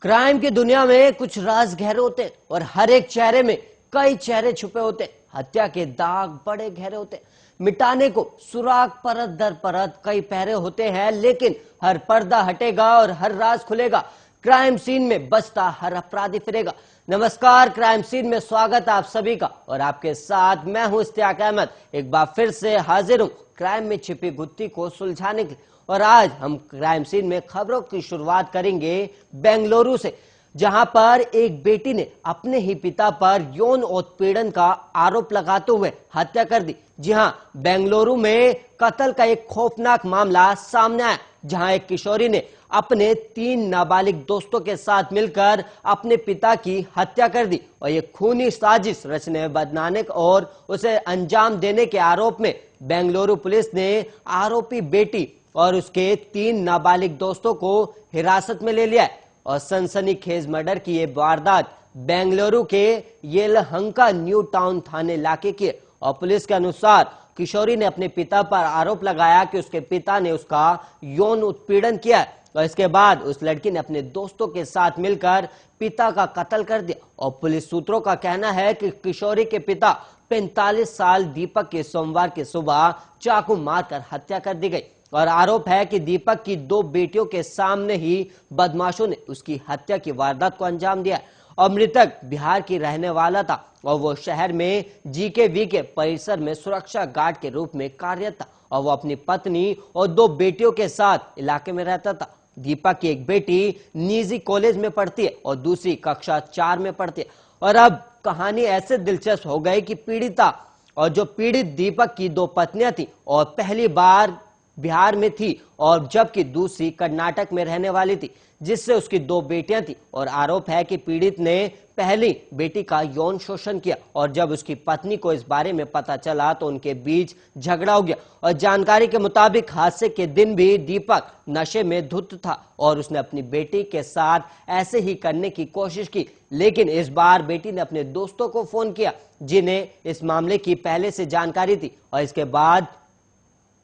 Crime की दुनिया में कुछ राज गहरे होते हैं और हर एक चेहरे में कई चेहरे छुपे होते हैं। हत्या के दाग बड़े गहरे होते हैं। मिटाने को सुराग परत दर परत कई पहरे होते हैं, लेकिन हर पर्दा हटेगा और हर राज खुलेगा। क्राइम सीन में बचता हर अपराधी फिरेगा। नमस्कार, क्राइम सीन में स्वागत आप सभी का और आपके साथ मैं हूं इश्तियाक अहमद। एक बार फिर से हाजिर हूं क्राइम में छिपी गुत्थी को सुलझाने के लिए। और आज हम क्राइम सीन में खबरों की शुरुआत करेंगे बेंगलुरु से, जहां पर एक बेटी ने अपने ही पिता पर यौन उत्पीड़न का आरोप लगाते हुए हत्या कर दी। जी हां, बेंगलुरु में कत्ल का एक खौफनाक मामला सामने आया, जहां एक किशोरी ने अपने 3 नाबालिग दोस्तों के साथ मिलकर अपने पिता की हत्या कर दी। और ये खूनी साजिश रचने, बनाने और उसे अंजाम देने के आरोप में बेंगलुरु पुलिस ने आरोपी बेटी और उसके 3 नाबालिग दोस्तों को हिरासत में ले लिया है। और सनसनीखेज मर्डर की यह वारदात बेंगलुरु के येलहंका न्यू टाउन थाने इलाके की है। और पुलिस के अनुसार किशोरी ने अपने पिता पर आरोप लगाया कि उसके पिता ने उसका यौन उत्पीड़न किया है। और इसके बाद उस लड़की ने अपने दोस्तों के साथ मिलकर पिता का कत्ल कर दिया। और पुलिस सूत्रों का कहना है कि किशोरी के पिता 45 साल दीपक के सोमवार की सुबह चाकू मारकर हत्या कर दी गई। और आरोप है कि दीपक की 2 बेटियों के सामने ही बदमाशों ने उसकी हत्या की वारदात को अंजाम दिया। और मृतक बिहार की रहने वाला था और वो शहर में जीकेवी के परिसर में सुरक्षा गार्ड के रूप में कार्यरत था। और वो अपनी पत्नी और 2 बेटियों के साथ इलाके में रहता था। दीपक की एक बेटी निजी कॉलेज में पढ़ती है और दूसरी कक्षा 4 में पढ़ती है। और अब कहानी ऐसे दिलचस्प हो गई कि पीड़िता और जो पीड़ित दीपक की 2 पत्नियां थी और पहली बार बिहार में थी, और जबकि दूसरी कर्नाटक में रहने वाली थी, जिससे उसकी 2 बेटियां थी। और आरोप है कि पीड़ित ने पहली बेटी का यौन शोषण किया और जब उसकी पत्नी को इस बारे में पता चला तो उनके बीच झगड़ा हो गया। और जानकारी के मुताबिक हादसे के दिन भी दीपक नशे में धुत था और उसने अपनी बेटी के साथ ऐसे ही करने की कोशिश की, लेकिन इस बार बेटी ने अपने दोस्तों को फोन किया जिन्हें इस मामले की पहले से जानकारी थी। और इसके बाद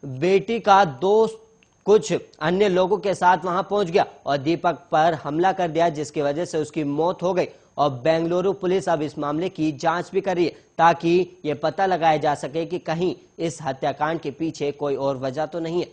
बेटी का दोस्त कुछ अन्य लोगों के साथ वहां पहुंच गया और दीपक पर हमला कर दिया, जिसकी वजह से उसकी मौत हो गई। और बेंगलुरु पुलिस अब इस मामले की जांच भी कर रही है ताकि यह पता लगाया जा सके कि कहीं इस हत्याकांड के पीछे कोई और वजह तो नहीं है।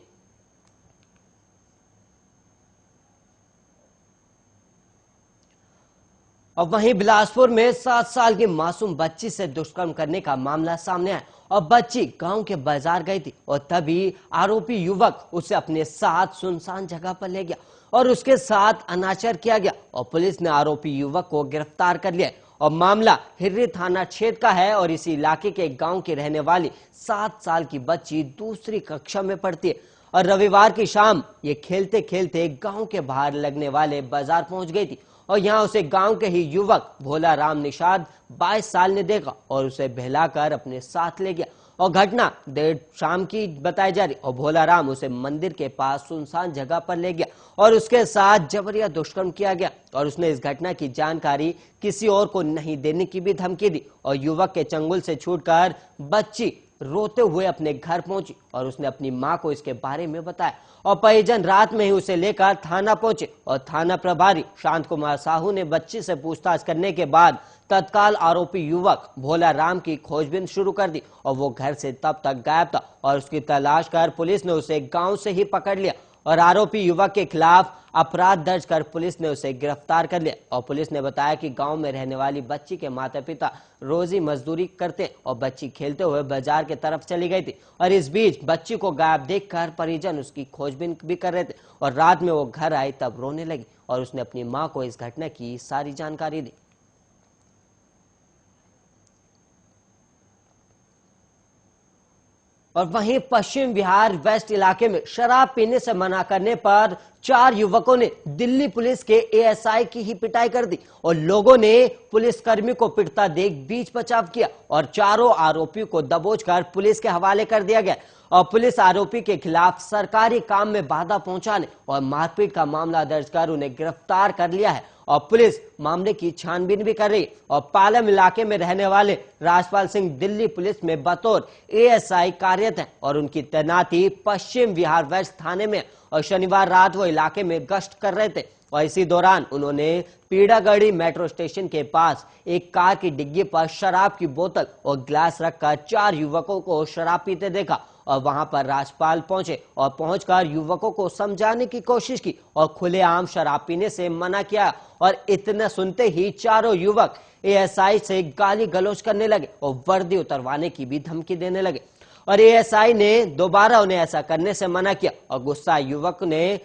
और वहीं बिलासपुर में 7 साल की मासूम बच्ची से दुष्कर्म करने का मामला सामने आया। और बच्ची गांव के बाजार गई थी और तभी आरोपी युवक उसे अपने साथ सुनसान जगह पर ले गया और उसके साथ अनाचार किया गया। और पुलिस ने आरोपी युवक को गिरफ्तार कर लिया। और मामला हिर्री थाना क्षेत्र का है और इसी इलाके के गांव की रहने वाली 7 साल की बच्ची दूसरी कक्षा में पढ़ती है। और रविवार की शाम ये खेलते खेलते गांव के बाहर लगने वाले बाजार पहुंच गई थी और यहां उसे गांव के ही युवक भोला राम निषाद 22 साल ने देखा और उसे बहलाकर अपने साथ ले गया। और घटना देर शाम की बताई जा रही। और भोला राम उसे मंदिर के पास सुनसान जगह पर ले गया और उसके साथ जबरिया दुष्कर्म किया गया। और उसने इस घटना की जानकारी किसी और को नहीं देने की भी धमकी दी। और युवक के चंगुल से छूटकर बच्ची रोते हुए अपने घर पहुंची और उसने अपनी मां को इसके बारे में बताया। और परिजन रात में ही उसे लेकर थाना पहुंचे और थाना प्रभारी शांत कुमार साहू ने बच्ची से पूछताछ करने के बाद तत्काल आरोपी युवक भोला राम की खोजबीन शुरू कर दी। और वो घर से तब तक गायब था और उसकी तलाश कर पुलिस ने उसे गांव से ही पकड़ लिया और आरोपी युवक के खिलाफ अपराध दर्ज कर पुलिस ने उसे गिरफ्तार कर लिया। और पुलिस ने बताया कि गांव में रहने वाली बच्ची के माता पिता रोजी मजदूरी करते और बच्ची खेलते हुए बाजार की तरफ चली गई थी। और इस बीच बच्ची को गायब देखकर परिजन उसकी खोजबीन भी कर रहे थे और रात में वो घर आई तब रोने लगी और उसने अपनी मां को इस घटना की सारी जानकारी दी। और वहीं पश्चिम बिहार वेस्ट इलाके में शराब पीने से मना करने पर 4 युवकों ने दिल्ली पुलिस के एएसआई की ही पिटाई कर दी और लोगों ने पुलिसकर्मी को पिटता देख बीच बचाव किया और चारों आरोपियों को दबोचकर पुलिस के हवाले कर दिया गया। और पुलिस आरोपी के खिलाफ सरकारी काम में बाधा पहुंचाने और मारपीट का मामला दर्ज कर उन्हें गिरफ्तार कर लिया है। और पुलिस मामले की छानबीन भी कर रही है। और पालम इलाके में रहने वाले राजपाल सिंह दिल्ली पुलिस में बतौर एएसआई कार्यरत हैं और उनकी तैनाती पश्चिम बिहार वेस्ट थाने में। और शनिवार रात वो इलाके में गश्त कर रहे थे और इसी दौरान उन्होंने पीड़ागढ़ी मेट्रो स्टेशन के पास एक कार की डिग्गी पर शराब की बोतल और गिलास रखकर 4 युवकों को शराब पीते देखा और वहां पर राजपाल पहुंचे और पहुंचकर युवकों को समझाने की कोशिश की और खुलेआम शराब पीने से मना किया। और इतना सुनते ही चारों युवक एएसआई से गाली गलौज करने लगे और वर्दी उतरवाने की भी धमकी देने लगे और एएसआई ने दोबारा उन्हें ऐसा करने से मना किया और गुस्सा युवक ने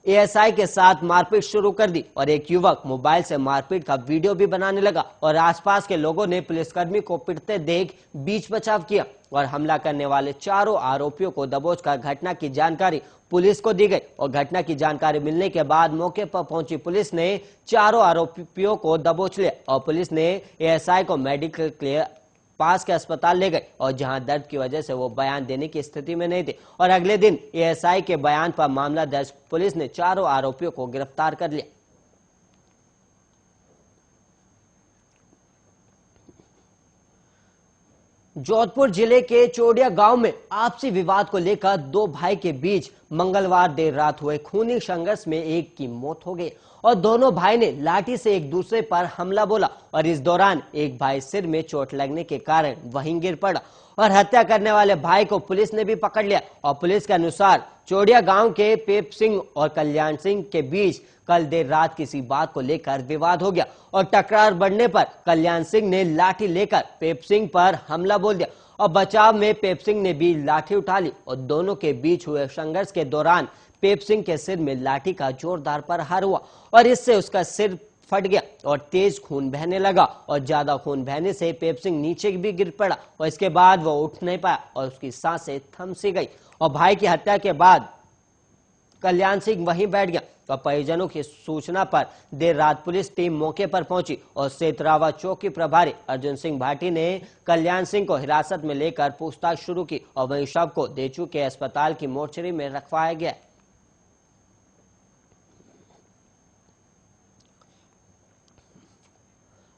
एएसआई के साथ मारपीट शुरू कर दी और एक युवक मोबाइल से मारपीट का वीडियो भी बनाने लगा और आसपास के लोगों ने पुलिसकर्मी को पिटते देख बीच बचाव किया और हमला करने वाले चारों आरोपियों को दबोचकर घटना की जानकारी पुलिस को दी गई और घटना की जानकारी मिलने के बाद मौके पर पहुंची पुलिस ने चारों आरोपियों को दबोच लिया और पुलिस ने एएसआई को मेडिकल क्लियर पास के अस्पताल ले गए और जहां दर्द की वजह से वो बयान देने की स्थिति में नहीं थे और अगले दिन एएसआई के बयान पर मामला दर्ज पुलिस ने चारों आरोपियों को गिरफ्तार कर लिया। जोधपुर जिले के चोडिया गांव में आपसी विवाद को लेकर 2 भाई के बीच मंगलवार देर रात हुए खूनी संघर्ष में एक की मौत हो गई और दोनों भाई ने लाठी से एक दूसरे पर हमला बोला और इस दौरान एक भाई सिर में चोट लगने के कारण वहीं गिर पड़ा और हत्या करने वाले भाई को पुलिस ने भी पकड़ लिया और पुलिस के अनुसार चोडिया गांव के पेप सिंह और कल्याण सिंह के बीच कल देर रात किसी बात को लेकर विवाद हो गया और टकरार बढ़ने पर कल्याण सिंह ने लाठी लेकर पेप सिंह पर हमला बोल दिया और बचाव में पेप सिंह ने भी लाठी उठा ली और दोनों के बीच हुए संघर्ष के दौरान पेप सिंह के सिर में लाठी का जोरदार प्रहार हुआ और इससे उसका सिर फट गया और तेज खून बहने लगा और ज्यादा खून बहने से पेप सिंह नीचे भी गिर पड़ा और इसके बाद वो उठ नहीं पाया और उसकी सांसें थम सी गई और भाई की हत्या के बाद कल्याण सिंह वहीं बैठ गया तो परिजनों की सूचना पर देर रात पुलिस टीम मौके पर पहुंची और सेतरावा चौकी प्रभारी अर्जुन सिंह भाटी ने कल्याण सिंह को हिरासत में लेकर पूछताछ शुरू की और वहीं शव को देचू के अस्पताल की मोर्चरी में रखवाया गया।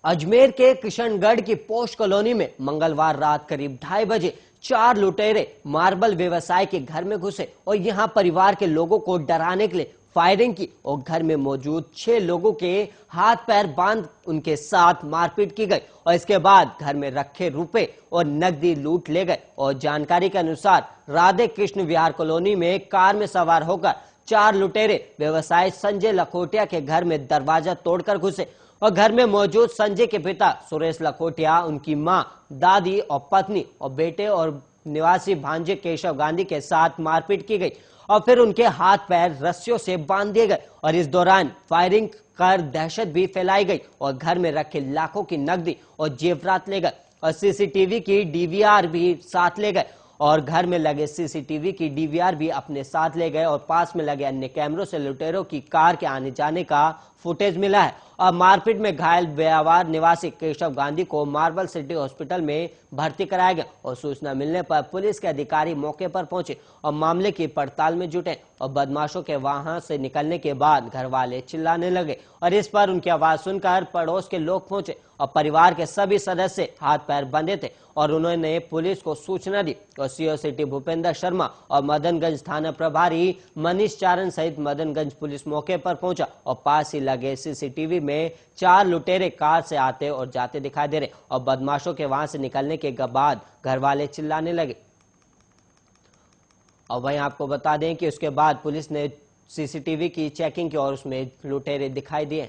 अजमेर के किशनगढ़ की पोस्ट कॉलोनी में मंगलवार रात करीब 2:30 बजे 4 लुटेरे मार्बल व्यवसाय के घर में घुसे और यहां परिवार के लोगों को डराने के लिए फायरिंग की और घर में मौजूद 6 लोगों के हाथ पैर बांध उनके साथ मारपीट की गई और इसके बाद घर में रखे रुपए और नकदी लूट ले गए और जानकारी के अनुसार राधे कृष्ण विहार कॉलोनी में कार में सवार होकर 4 लुटेरे व्यवसायी संजय लखोटिया के घर में दरवाजा तोड़कर घुसे और घर में मौजूद संजय के पिता सुरेश लखोटिया, उनकी मां, दादी और पत्नी और बेटे और निवासी भांजे केशव गांधी के साथ मारपीट की गई और फिर उनके हाथ पैर रस्सियों से बांध दिए गए और इस दौरान फायरिंग कर दहशत भी फैलाई गई और घर में रखे लाखों की नकदी और जेवरात ले गए और सीसीटीवी की डीवीआर भी साथ ले गए और घर में लगे सीसीटीवी की डीवीआर भी अपने साथ ले गए और पास में लगे अन्य कैमरों से लुटेरों की कार के आने जाने का फुटेज मिला है और मारपीट में घायल ब्यावार निवासी केशव गांधी को मार्बल सिटी हॉस्पिटल में भर्ती कराया गया और सूचना मिलने पर पुलिस के अधिकारी मौके पर पहुंचे और मामले की पड़ताल में जुटे और बदमाशों के वहां से निकलने के बाद घर वाले चिल्लाने लगे और इस पर उनकी आवाज सुनकर पड़ोस के लोग पहुंचे और परिवार के सभी सदस्य हाथ पैर बंधे थे और उन्होंने पुलिस को सूचना दी और सीओ सिटी भूपेंद्र शर्मा और मदनगंज थाना प्रभारी मनीष चारण सहित मदनगंज पुलिस मौके पर पहुंचा और पास ही लगे सीसीटीवी में 4 लुटेरे कार से आते और जाते दिखाई दे रहे और बदमाशों के वहां से निकलने के बाद घर वाले चिल्लाने लगे। और वहीं आपको बता दें कि उसके बाद पुलिस ने सीसीटीवी की चेकिंग की और उसमें लुटेरे दिखाई दिए।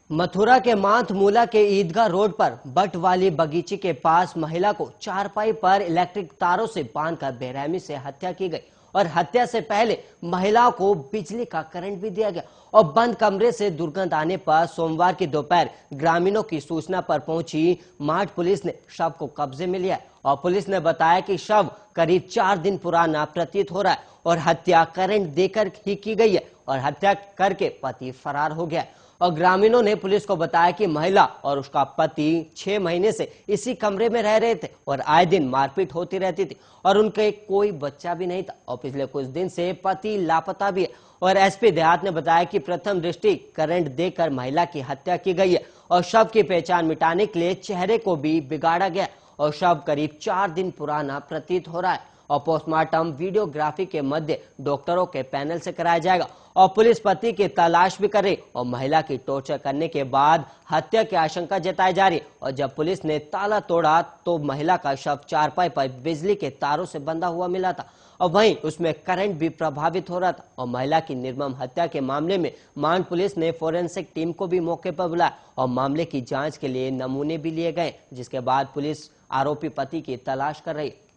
मथुरा के मांथमूला के ईदगाह रोड पर बट वाली बगीचे के पास महिला को चारपाई पर इलेक्ट्रिक तारों से बांधकर बेरहमी से हत्या की गई और हत्या से पहले महिला को बिजली का करंट भी दिया गया और बंद कमरे से दुर्गंध आने पर सोमवार की दोपहर ग्रामीणों की सूचना पर पहुंची माठ पुलिस ने शव को कब्जे में लिया और पुलिस ने बताया कि शव करीब 4 दिन पुराना प्रतीत हो रहा है और हत्या करंट देकर ही की गई है और हत्या करके पति फरार हो गया। और ग्रामीणों ने पुलिस को बताया कि महिला और उसका पति 6 महीने से इसी कमरे में रह रहे थे और आए दिन मारपीट होती रहती थी और उनके कोई बच्चा भी नहीं था और पिछले कुछ दिन से पति लापता भी है। और एसपी देहात ने बताया कि प्रथम दृष्टि करंट देकर महिला की हत्या की गई है और शव की पहचान मिटाने के लिए चेहरे को भी बिगाड़ा गया और शव करीब 4 दिन पुराना प्रतीत हो रहा है और पोस्टमार्टम वीडियोग्राफी के मध्य डॉक्टरों के पैनल से कराया जाएगा और पुलिस पति की तलाश भी कर रही और महिला की टॉर्चर करने के बाद हत्या की आशंका जताई जा रही है। और जब पुलिस ने ताला तोड़ा तो महिला का शव चारपाई पर बिजली के तारों से बंधा हुआ मिला था और वहीं उसमें करंट भी प्रभावित हो रहा था और महिला की निर्मम हत्या के मामले में मांड पुलिस ने फोरेंसिक टीम को भी मौके पर बुलाया और मामले की जांच के लिए नमूने भी लिए गए, जिसके बाद पुलिस आरोपी पति की तलाश कर रही है।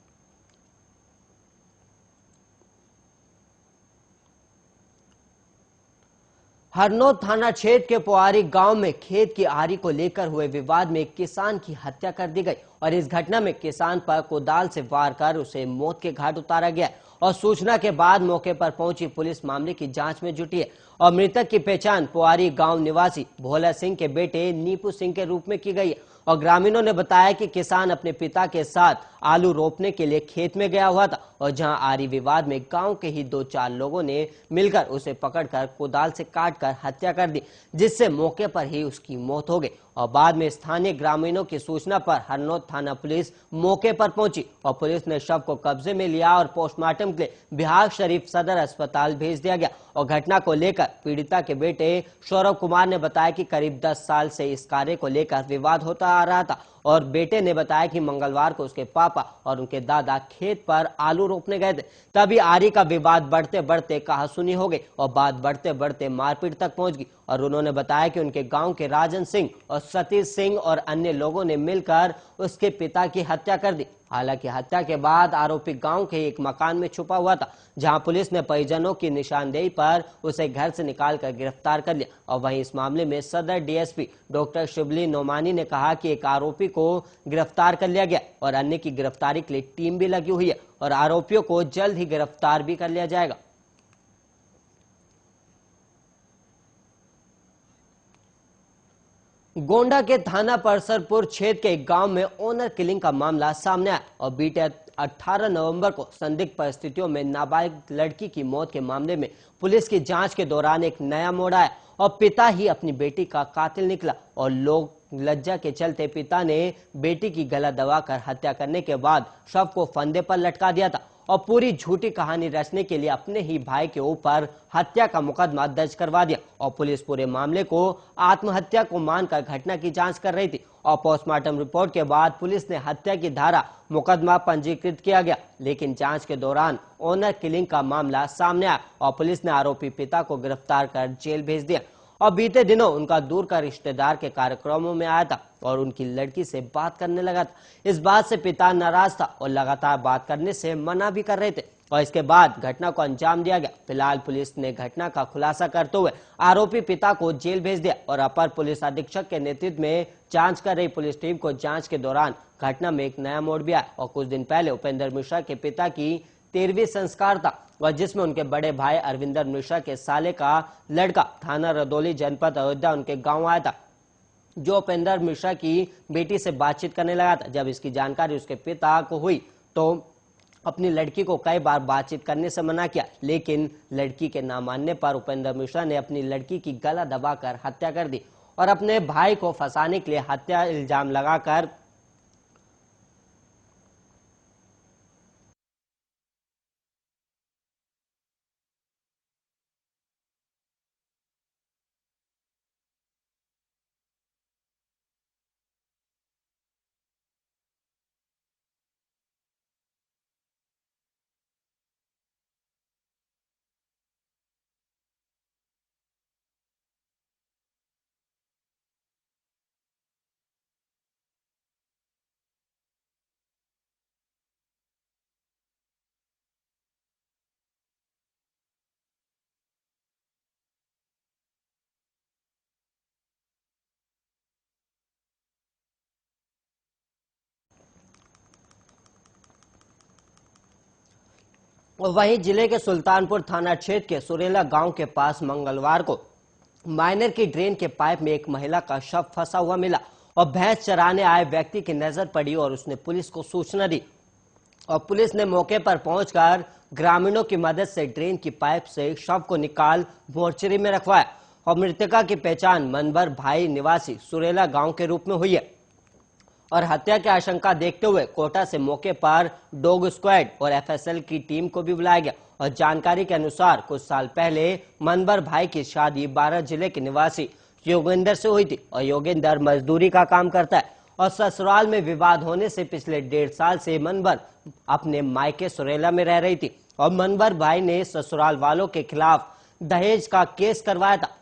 हरनौत थाना क्षेत्र के पोआरी गांव में खेत की आरी को लेकर हुए विवाद में एक किसान की हत्या कर दी गई और इस घटना में किसान पर कोदाल से वार कर उसे मौत के घाट उतारा गया और सूचना के बाद मौके पर पहुंची पुलिस मामले की जांच में जुटी है और मृतक की पहचान पोआरी गांव निवासी भोला सिंह के बेटे नीपू सिंह के रूप में की गई है और ग्रामीणों ने बताया कि किसान अपने पिता के साथ आलू रोपने के लिए खेत में गया हुआ था और जहां आरी विवाद में गांव के ही 2-4 लोगों ने मिलकर उसे पकड़कर कोदाल से काटकर हत्या कर दी, जिससे मौके पर ही उसकी मौत हो गई और बाद में स्थानीय ग्रामीणों की सूचना पर हरनौत थाना पुलिस मौके पर पहुंची और पुलिस ने शव को कब्जे में लिया और पोस्टमार्टम के लिए बिहार शरीफ सदर अस्पताल भेज दिया गया और घटना को लेकर पीड़िता के बेटे सौरभ कुमार ने बताया कि करीब 10 साल से इस कार्य को लेकर विवाद होता आ रहा था और बेटे ने बताया कि मंगलवार को उसके पापा और उनके दादा खेत पर आलू रोपने गए थे, तभी आरी का विवाद बढ़ते बढ़ते कहासुनी हो गई और बात बढ़ते बढ़ते मारपीट तक पहुंच गई और उन्होंने बताया कि उनके गांव के राजन सिंह और सतीश सिंह और अन्य लोगों ने मिलकर उसके पिता की हत्या कर दी। हालांकि हत्या के बाद आरोपी गांव के एक मकान में छुपा हुआ था, जहां पुलिस ने परिजनों की निशानदेही पर उसे घर से निकालकर गिरफ्तार कर लिया और वहीं इस मामले में सदर डीएसपी डॉक्टर शिबली नोमानी ने कहा कि एक आरोपी को गिरफ्तार कर लिया गया और अन्य की गिरफ्तारी के लिए टीम भी लगी हुई है और आरोपियों को जल्द ही गिरफ्तार भी कर लिया जाएगा। गोंडा के थाना परसरपुर क्षेत्र के एक गांव में ओनर किलिंग का मामला सामने आया और बीते 18 नवंबर को संदिग्ध परिस्थितियों में नाबालिग लड़की की मौत के मामले में पुलिस की जांच के दौरान एक नया मोड़ आया और पिता ही अपनी बेटी का कातिल निकला और लोग लज्जा के चलते पिता ने बेटी की गला दबाकर हत्या करने के बाद शव को फंदे पर लटका दिया था और पूरी झूठी कहानी रचने के लिए अपने ही भाई के ऊपर हत्या का मुकदमा दर्ज करवा दिया और पुलिस पूरे मामले को आत्महत्या को मानकर घटना की जांच कर रही थी और पोस्टमार्टम रिपोर्ट के बाद पुलिस ने हत्या की धारा मुकदमा पंजीकृत किया गया, लेकिन जांच के दौरान ओनर किलिंग का मामला सामने आया और पुलिस ने आरोपी पिता को गिरफ्तार कर जेल भेज दिया और बीते दिनों उनका दूर का रिश्तेदार के कार्यक्रमों में आया था और उनकी लड़की से बात करने लगा था। इस बात से पिता नाराज था और लगातार बात करने से मना भी कर रहे थे और इसके बाद घटना को अंजाम दिया गया। फिलहाल पुलिस ने घटना का खुलासा करते हुए आरोपी पिता को जेल भेज दिया और अपर पुलिस अधीक्षक के नेतृत्व में जांच कर रही पुलिस टीम को जांच के दौरान घटना में एक नया मोड़ भी आया और कुछ दिन पहले उपेंद्र मिश्रा के पिता की 13वीं संस्कार था और जिसमें उनके बड़े भाई अरविंदर मिश्रा के साले का लड़का थाना रदौली जनपद अयोध्या उनके गांव आया था, जो उपेंद्र मिश्रा की बेटी से बातचीत करने लगा था। जब इसकी जानकारी उसके पिता को हुई तो अपनी लड़की को कई बार बातचीत करने से मना किया, लेकिन लड़की के ना मानने पर उपेंद्र मिश्रा ने अपनी लड़की की गला दबाकर हत्या कर दी और अपने भाई को फंसाने के लिए हत्या इल्जाम लगाकर और वहीं जिले के सुल्तानपुर थाना क्षेत्र के सुरेला गांव के पास मंगलवार को माइनर की ड्रेन के पाइप में एक महिला का शव फंसा हुआ मिला और भैंस चराने आए व्यक्ति की नजर पड़ी और उसने पुलिस को सूचना दी और पुलिस ने मौके पर पहुंचकर ग्रामीणों की मदद से ड्रेन की पाइप से शव को निकाल मोर्चरी में रखवाया और मृतका की पहचान मनबर भाई निवासी सुरेला गांव के रूप में हुई है और हत्या की आशंका देखते हुए कोटा से मौके पर डॉग स्क्वाड और एफएसएल की टीम को भी बुलाया गया और जानकारी के अनुसार कुछ साल पहले मनबर भाई की शादी 12 जिले के निवासी योगेंद्र से हुई थी और योगेंद्र मजदूरी का काम करता है और ससुराल में विवाद होने से पिछले 1.5 साल से मनबर अपने मायके सुरेला में रह रही थी और मनबर भाई ने ससुराल वालों के खिलाफ दहेज का केस करवाया था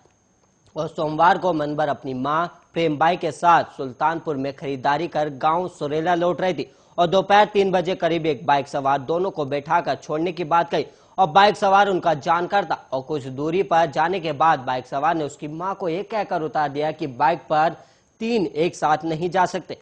और सोमवार को मनबर अपनी मां प्रेमबाई के साथ सुल्तानपुर में खरीदारी कर गांव सुरेला लौट रही थी और दोपहर 3 बजे करीब एक बाइक सवार दोनों को बैठाकर छोड़ने की बात कही और बाइक सवार उनका जानकार था और कुछ दूरी पर जाने के बाद बाइक सवार ने उसकी मां को यह कहकर उतार दिया कि बाइक पर 3 एक साथ नहीं जा सकते।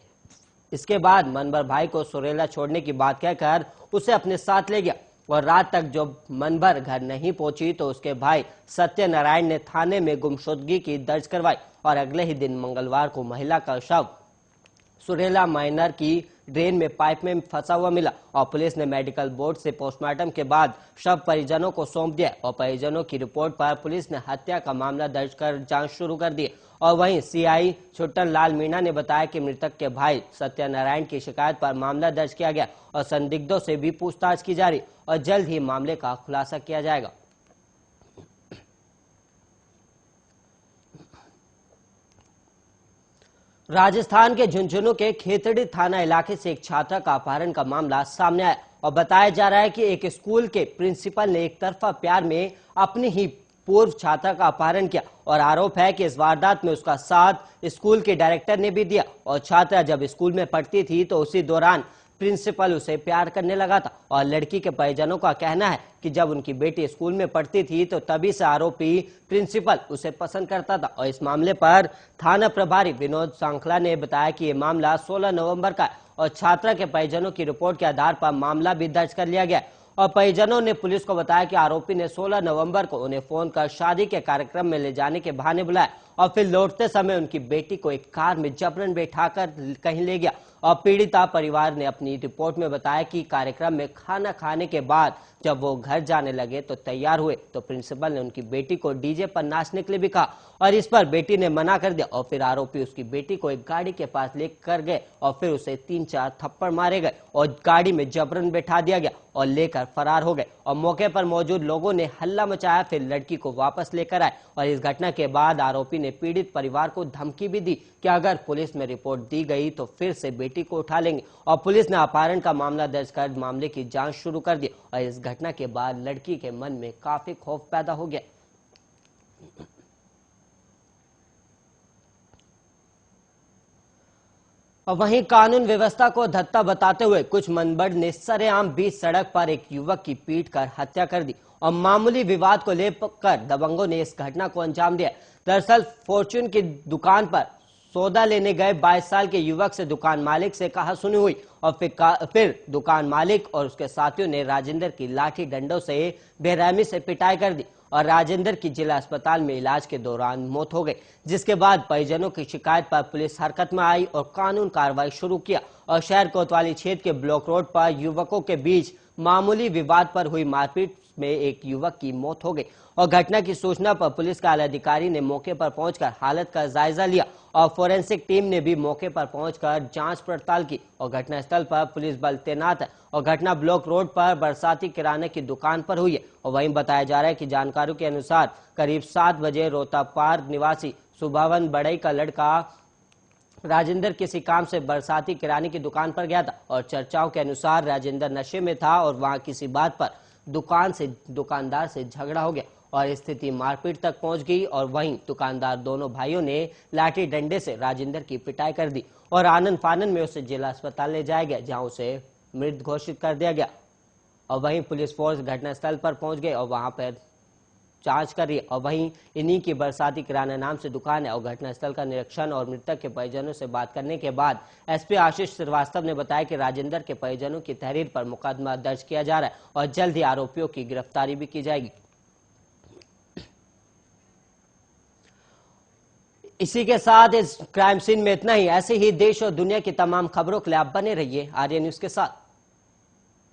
इसके बाद मनबर भाई को सुरेला छोड़ने की बात कहकर उसे अपने साथ ले गया और रात तक जब मनबर घर नहीं पहुंची तो उसके भाई सत्यनारायण ने थाने में गुमशुदगी की दर्ज करवाई और अगले ही दिन मंगलवार को महिला का शव सुरेला माइनर की ड्रेन में पाइप में फंसा हुआ मिला और पुलिस ने मेडिकल बोर्ड से पोस्टमार्टम के बाद शव परिजनों को सौंप दिया और परिजनों की रिपोर्ट पर पुलिस ने हत्या का मामला दर्ज कर जांच शुरू कर दी और वहीं सीआई छुट्टन लाल मीणा ने बताया कि मृतक के भाई सत्यनारायण की शिकायत पर मामला दर्ज किया गया और संदिग्धों से भी पूछताछ की जा रही और जल्द ही मामले का खुलासा किया जाएगा। राजस्थान के झुंझुनू के खेतड़ी थाना इलाके से एक छात्रा का अपहरण का मामला सामने आया और बताया जा रहा है कि एक स्कूल के प्रिंसिपल ने एक तरफा प्यार में अपनी ही पूर्व छात्रा का अपहरण किया और आरोप है कि इस वारदात में उसका साथ स्कूल के डायरेक्टर ने भी दिया और छात्रा जब स्कूल में पढ़ती थी तो उसी दौरान प्रिंसिपल उसे प्यार करने लगा था और लड़की के परिजनों का कहना है कि जब उनकी बेटी स्कूल में पढ़ती थी तो तभी से आरोपी प्रिंसिपल उसे पसंद करता था और इस मामले पर थाना प्रभारी विनोद सांखला ने बताया कि ये मामला 16 नवंबर का है और छात्रा के परिजनों की रिपोर्ट के आधार पर मामला भी दर्ज कर लिया गया और परिजनों ने पुलिस को बताया कि आरोपी ने 16 नवंबर को उन्हें फोन कर शादी के कार्यक्रम में ले जाने के बहाने बुलाया और फिर लौटते समय उनकी बेटी को एक कार में जबरन बैठाकर कहीं ले गया और पीड़िता परिवार ने अपनी रिपोर्ट में बताया कि कार्यक्रम में खाना खाने के बाद जब वो घर जाने लगे तो तैयार हुए तो प्रिंसिपल ने उनकी बेटी को डीजे पर नाचने के लिए भी कहा और इस पर बेटी ने मना कर दिया और फिर आरोपी उसकी बेटी को एक गाड़ी के पास लेकर गए और फिर उसे 3-4 थप्पड़ मारे गए और गाड़ी में जबरन बैठा दिया गया और लेकर फरार हो गए और मौके पर मौजूद लोगों ने हल्ला मचाया। फिर लड़की को वापस लेकर आए और इस घटना के बाद आरोपी ने पीड़ित परिवार को धमकी भी दी कि अगर पुलिस में रिपोर्ट दी गई तो फिर से बेटी को उठा लेंगे और पुलिस ने अपहरण का मामला दर्ज कर मामले की जांच शुरू कर दी और इस घटना के बाद लड़की के मन में काफी खौफ पैदा हो गया। और वहीं कानून व्यवस्था को धत्ता बताते हुए कुछ मनबड़ ने सरेआम बीच सड़क पर एक युवक की पीट कर हत्या कर दी और मामूली विवाद को लेकर दबंगों ने इस घटना को अंजाम दिया। दरअसल फॉर्च्यून की दुकान पर सौदा लेने गए 22 साल के युवक से दुकान मालिक से कहा सुनी हुई और फिर दुकान मालिक और उसके साथियों ने राजेंद्र की लाठी डंडों से बेरहमी से पिटाई कर दी और राजेंद्र की जिला अस्पताल में इलाज के दौरान मौत हो गई, जिसके बाद परिजनों की शिकायत पर पुलिस हरकत में आई और कानून कार्रवाई शुरू किया और शहर कोतवाली क्षेत्र के ब्लॉक रोड पर युवकों के बीच मामूली विवाद पर हुई मारपीट में एक युवक की मौत हो गई और घटना की सूचना पर पुलिस का अधिकारी ने मौके पर पहुंचकर हालत का जायजा लिया और फोरेंसिक टीम ने भी मौके पर पहुंचकर जांच पड़ताल की और घटनास्थल पर पुलिस बल तैनात है और घटना ब्लॉक रोड पर बरसाती किराने की दुकान पर हुई है और वहीं बताया जा रहा है कि जानकारियों के अनुसार करीब 7 बजे रोतापार निवासी सुभावन बड़ई का लड़का राजेंद्र किसी काम से बरसाती किराने की दुकान पर गया था और चर्चाओं के अनुसार राजेंद्र नशे में था और वहां किसी बात पर दुकानदार से झगड़ा हो गया और स्थिति मारपीट तक पहुंच गई और वहीं दुकानदार दोनों भाइयों ने लाठी डंडे से राजेंद्र की पिटाई कर दी और आनन फानन में उसे जिला अस्पताल ले जाया गया जहां उसे मृत घोषित कर दिया गया और वहीं पुलिस फोर्स घटनास्थल पर पहुंच गई और वहां पर जांच कर रही है। और वहीं इन्हीं की बरसाती किराना नाम से दुकान है। और घटनास्थल का निरीक्षण और मृतक के परिजनों से बात करने के बाद एसपी आशीष श्रीवास्तव ने बताया कि राजेंद्र के परिजनों की तहरीर पर मुकदमा दर्ज किया जा रहा है और जल्द ही आरोपियों की गिरफ्तारी भी की जाएगी। इसी के साथ इस क्राइम सीन में इतना ही। ऐसे ही देश और दुनिया की तमाम खबरों के लिए आप बने रहिए आर्या न्यूज के साथ।